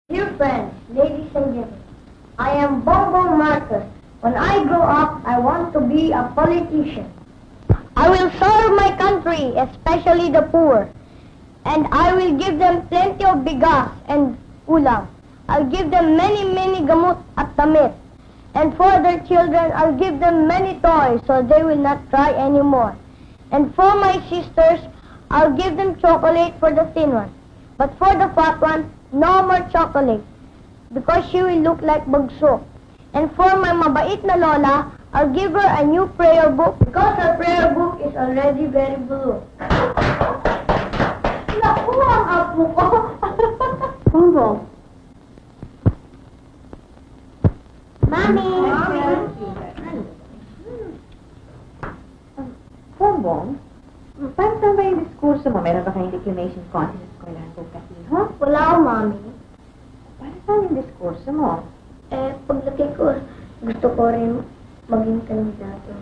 Dear friends, ladies and gentlemen, I am Bongbong Marcos. When I grow up, I want to be a politician. I will serve my country, especially the poor, and I will give them plenty of bigas and ulam. I'll give them many gamot at damit. And for their children, I'll give them many toys so they will not cry anymore. And for my sisters, I'll give them chocolate for the thin one. But for the fat one, no more chocolate, because she will look like bagso. And for my mabait na lola, I'll give her a new prayer book, because her prayer book is already very blue. Naku, ang apo ko! Bongbong. Mami! Bongbong, paano saan ba yung diskurso mo? Meron ba kayong declamation contest sa eskwelahan kong Katino? Wala ako, Mami. Para saan yung diskurso mo? Paglaki ko, gusto ko rin maging kandidato.